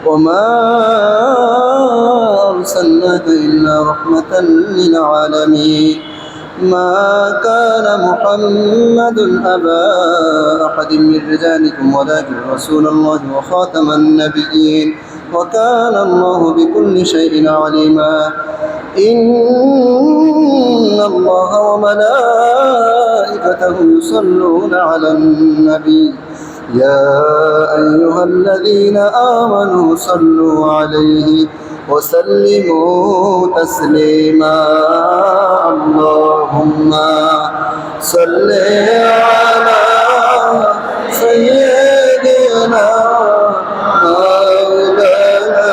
وما أرسلناك إلا رحمة للعالمين ما كان محمد أبا أحد من رجالكم ولكن رسول الله وخاتم النبيين وكان الله بكل شيء عليما إن الله وملائكته يصلون على النبي يا أيها الذين آمنوا صلوا عليه وسلموا تسليما اللهم صل على سيدنا مولانا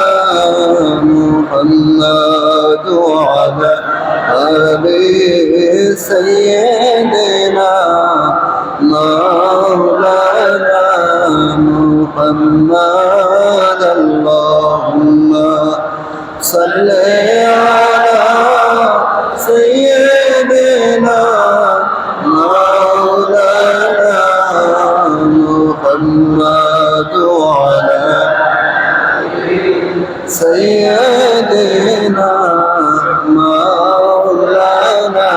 محمد وعلى آل سيدنا مولانا محمد اللهم صل على سيدنا مولانا محمد وعلى سيدنا مولانا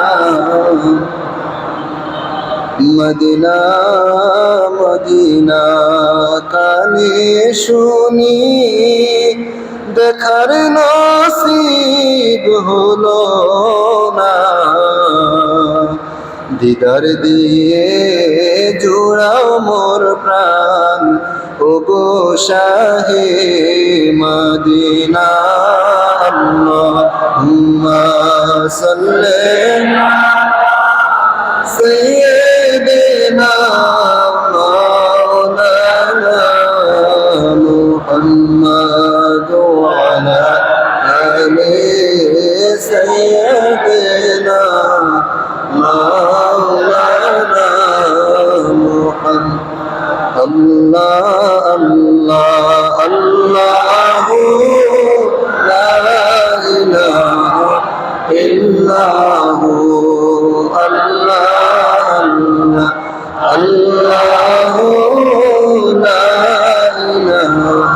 Medina Medina কানে শুনি দেখার নসিব হলো না দিদার দিয়ে জোড়াও মোর প্রাণ ওগো শাহে মদিনা আল্লাহুম্মা সাল্লি سيدنا مولانا محمد وعلى آل سيدنا مولانا محمد الله الله الله لا إله إلا هو الله لا إله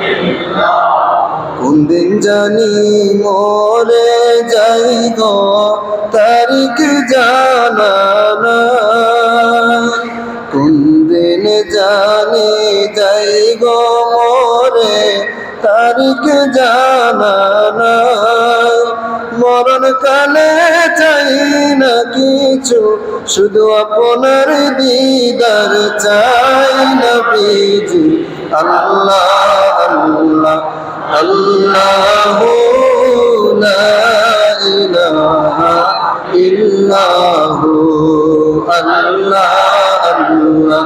إلا কোন দিন জানি মরে যাই গো তারিখ জানা নাই কোন দিন জানি যাই গো মরে তারিখ জানা নাই মরণ কালে চাই না কিছু শুধু আপনার দিদার চাই নবীজি আল্লাহ আল্লাহ আল্লাহু লা ইলাহা ইল্লাহু আল্লাহ আল্লাহ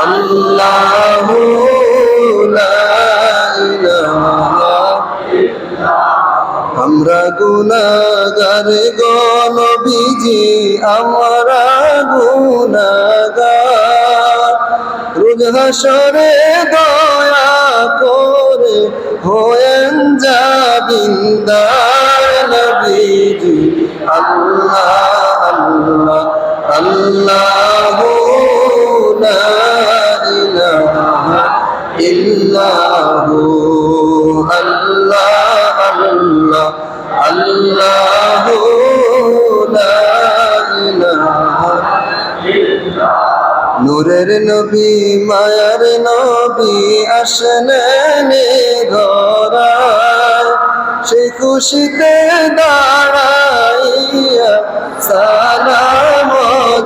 আল্লাহু লা ইলাহা আমরা গুনাহগার গো নবীজি আমরা গুনাহগার রোজ হাসরে দয়া করে হয়েন জাবিন্দার নবীজি আল্লাহ আল্লাহ আল্লাহু লা ইলাহা ইল্লাহু আল্লাহ আল্লাহ আল্লাহু লা ইলাহা নূরের নবী মায়ার নবী আসলেন ধরায় সেই খুশিতে দাঁড়াইয়া সালাম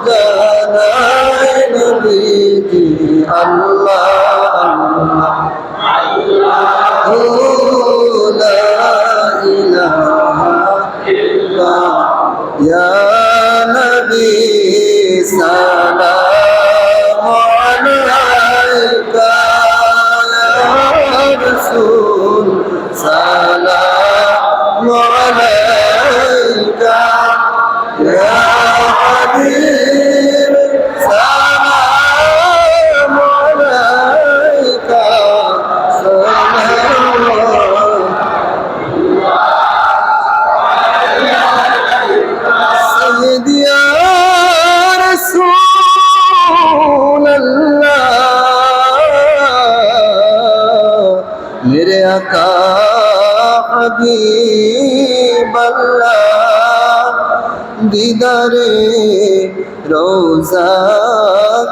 জানাই নবীজি আল্লাহ আল্লাহ আল্লাহু লা ইলাহা ইল্লাল্লাহ ইয়া নবী সালাম আলাইকা ইয়া রাসূল সালাম আলাইকা ইয়া হাবিব সালাম আলাইকা سيدي يا رسول الله मेरे आका हबीब अल्लाह दीदारे रोज़ा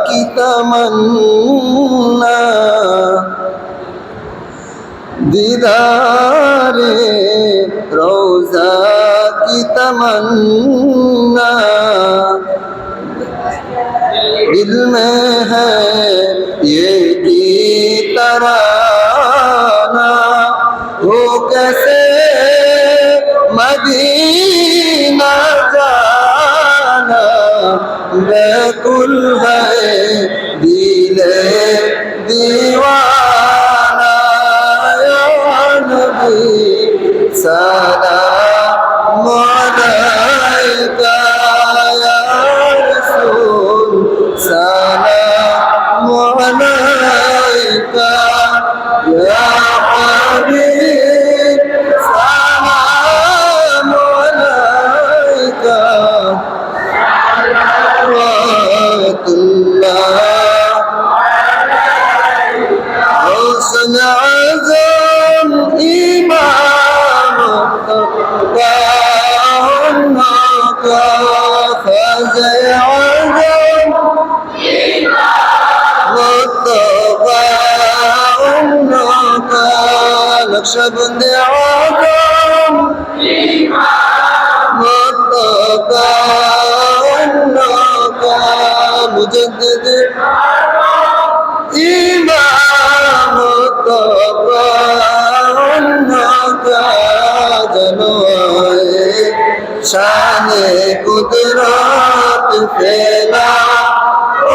की तमन्ना दीदारे रोज़ा की तमन्ना दिल में है ये की तराना हो कैसे मदीना जाना बेकुल है दिले दीवाना या नबी सलाम अलैका या रसूल सलाम अलैका या हबीब सलाम अलैका रोशन आज़म इमाम का फज़े आज़म का नक्शबंद आज़म का मुजद्दिद इमाम का जनवाए शाने कुदरत फैला ओ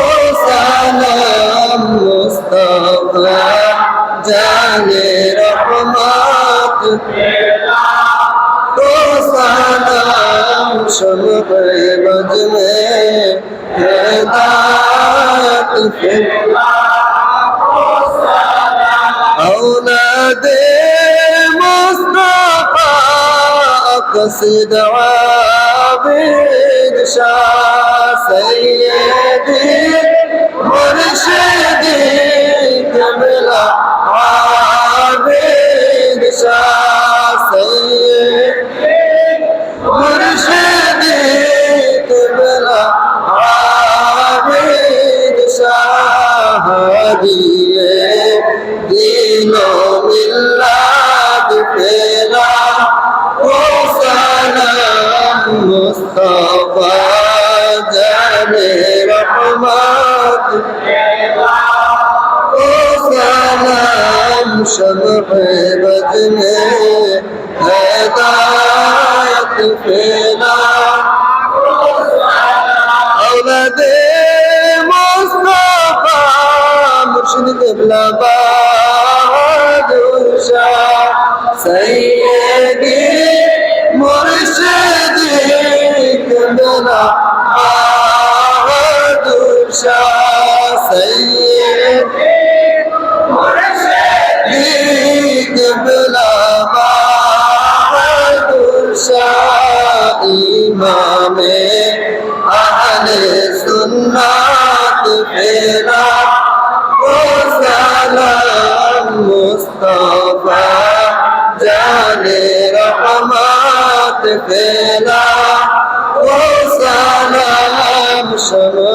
सलाम मुस्तफा जाने रहमत फैला ओ सलाम शम्ह बज में हिदायत फैला औलादे मुस्तफा अक़सीद आबिद शाह सैयदी मुर्शिदी क़िबला आबिद शाह सैयदी मुर्शिदी क़िबला आबिद शाह दिए दीनो मिल्लत फैला ओ सलाम मुस्तफा जाने रहमत फैला ओ सलाम शम्ह बज में हिदायत फैला औलादे मुस्तफा मुर्शिद क़िबला बहादुर शाह सैयदी मुर्शिदी क़िबला बहादुर शाह सैयदी मुर्शिदी क़िबला बहादुर शाह इमामे अहले सुन्नत फैला ओ सलाम मुस्तफा जाने रहमत फैला ओ सलाम शम्ह